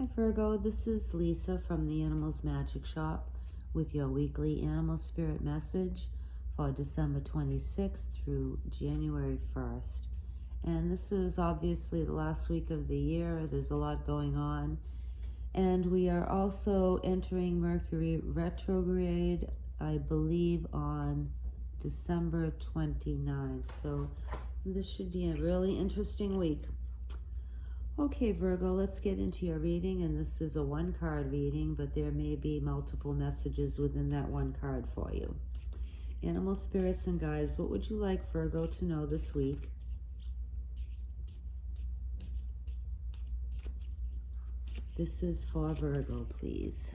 Hi Virgo, this is Lisa from the Animals Magic Shop with your weekly animal spirit message for December 26th through January 1st. And this is obviously the last week of the year. There's a lot going on. And we are also entering Mercury retrograde, I believe, on December 29th. So this should be a really interesting week. Okay, Virgo, let's get into your reading, and this is a one-card reading, but there may be multiple messages within that one card for you. Animal spirits and guides, what would you like Virgo to know this week? This is for Virgo, please.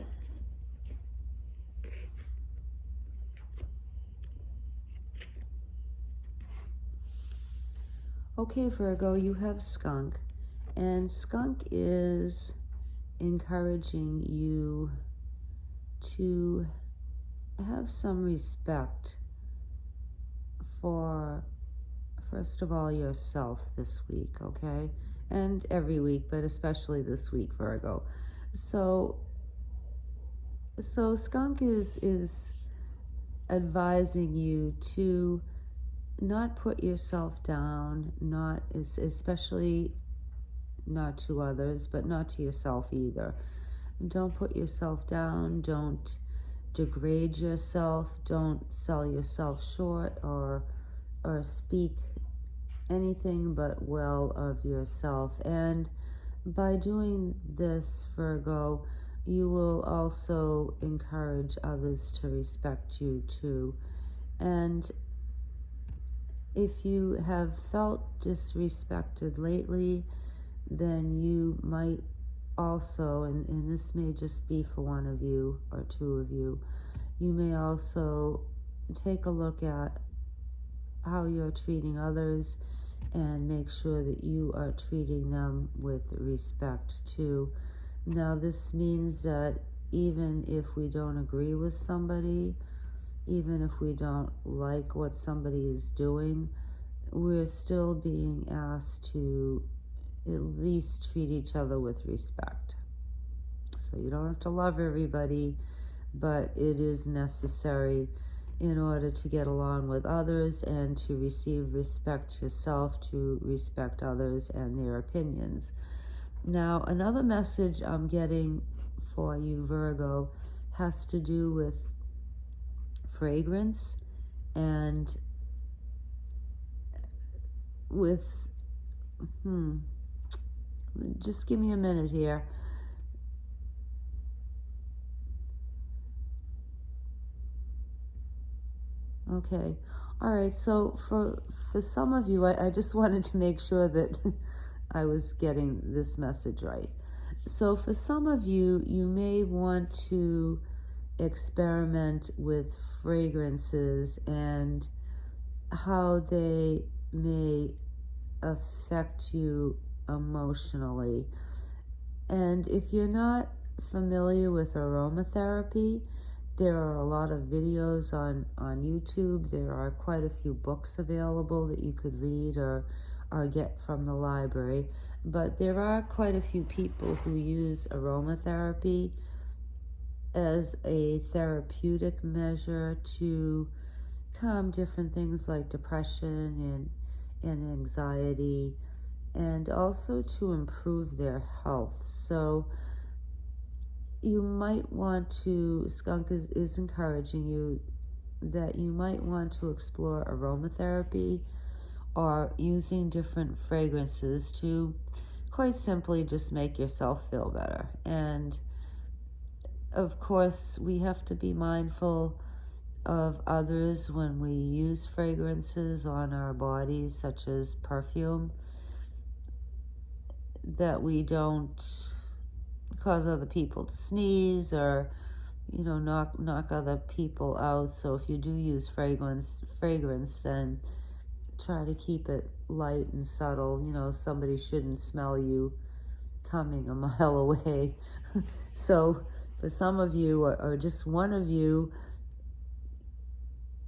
Okay, Virgo, you have skunk. And skunk is encouraging you to have some respect for, first of all, yourself this week, okay? And every week, but especially this week, Virgo. So skunk is advising you to not put yourself down, especially not to others, but not to yourself either. Don't put yourself down. Don't degrade yourself. Don't sell yourself short or speak anything but well of yourself. And by doing this, Virgo, you will also encourage others to respect you too. And if you have felt disrespected lately, then you might also, and this may just be for one of you or two of you, you may also take a look at how you're treating others and make sure that you are treating them with respect too. Now, this means that even if we don't agree with somebody, even if we don't like what somebody is doing, we're still being asked to at least treat each other with respect. So you don't have to love everybody, but it is necessary in order to get along with others and to receive respect yourself, to respect others and their opinions. Now, another message I'm getting for you, Virgo, has to do with fragrance and with, just give me a minute here. Okay. All right. So for some of you, I just wanted to make sure that I was getting this message right. So for some of you, you may want to experiment with fragrances and how they may affect you emotionally. And if you're not familiar with aromatherapy, there are a lot of videos on YouTube. There are quite a few books available that you could read or get from the library. But there are quite a few people who use aromatherapy as a therapeutic measure to calm different things like depression and anxiety, and also to improve their health. So you might want to, skunk is encouraging you that you might want to explore aromatherapy or using different fragrances to quite simply just make yourself feel better. And of course, we have to be mindful of others when we use fragrances on our bodies, such as perfume, that we don't cause other people to sneeze or, knock other people out. So if you do use fragrance, then try to keep it light and subtle. Somebody shouldn't smell you coming a mile away. So for some of you, or just one of you,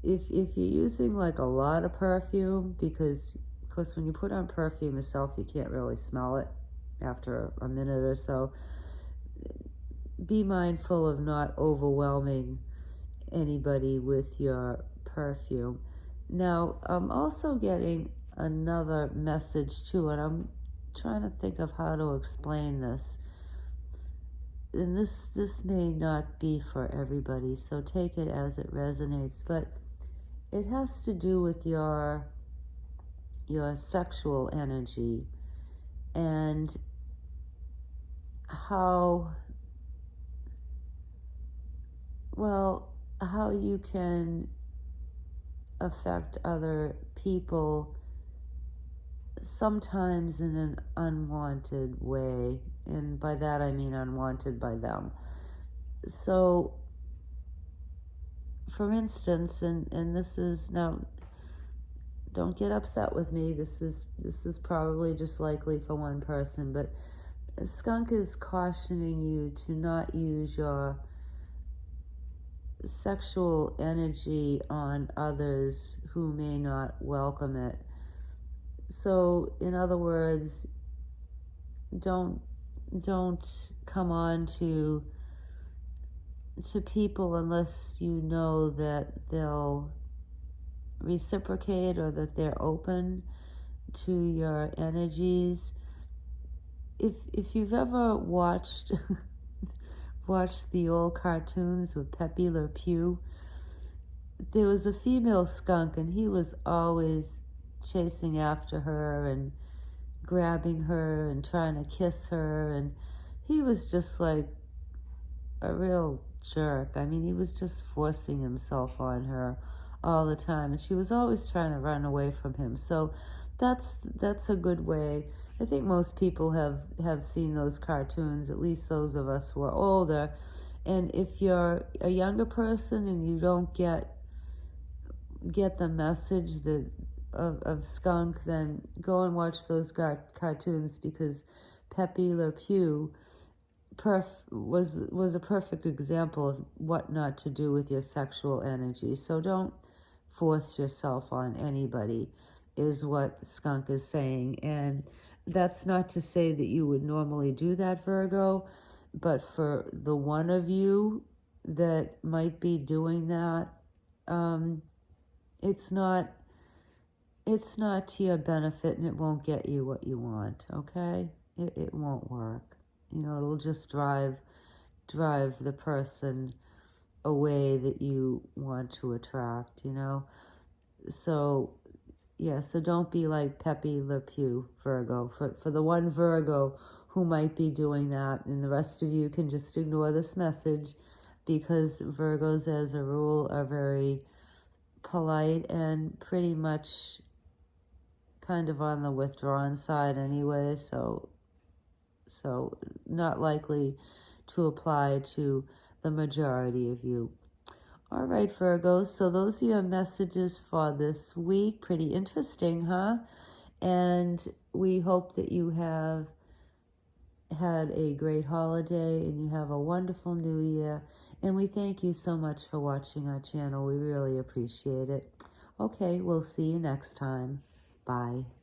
if you're using like a lot of perfume, because of course when you put on perfume yourself, you can't really smell it after a minute or so. be mindful of not overwhelming anybody with your perfume. Now, I'm also getting another message too, and I'm trying to think of how to explain this. And this may not be for everybody, so take it as it resonates, but it has to do with your sexual energy and how you can affect other people sometimes in an unwanted way, and by that I mean unwanted by them. So, for instance, and this is now, don't get upset with me, this is probably just likely for one person, but a skunk is cautioning you to not use your sexual energy on others who may not welcome it. So, in other words, don't come on to people unless you know that they'll reciprocate or that they're open to your energies. If you've ever watched the old cartoons with Pepe Le Pew, there was a female skunk and he was always chasing after her and grabbing her and trying to kiss her, and he was just like a real jerk. I mean, he was just forcing himself on her all the time, and she was always trying to run away from him. So that's a good way. I think most people have seen those cartoons, at least those of us who are older. And if you're a younger person and you don't get the message of skunk, then go and watch those cartoons, because Pepe Le Pew was a perfect example of what not to do with your sexual energy. So don't force yourself on anybody, is what skunk is saying. And that's not to say that you would normally do that, Virgo, but for the one of you that might be doing that, it's not to your benefit, and it won't get you what you want, okay? It won't work. It'll just drive the person away that you want to attract, So, yeah, so don't be like Pepe Le Pew, Virgo. For the one Virgo who might be doing that, and the rest of you can just ignore this message, because Virgos, as a rule, are very polite and pretty much kind of on the withdrawn side anyway, so not likely to apply to the majority of you. All right, Virgos, so those are your messages for this week. Pretty interesting, huh? And we hope that you have had a great holiday and you have a wonderful new year. And we thank you so much for watching our channel. We really appreciate it. Okay, we'll see you next time. Bye.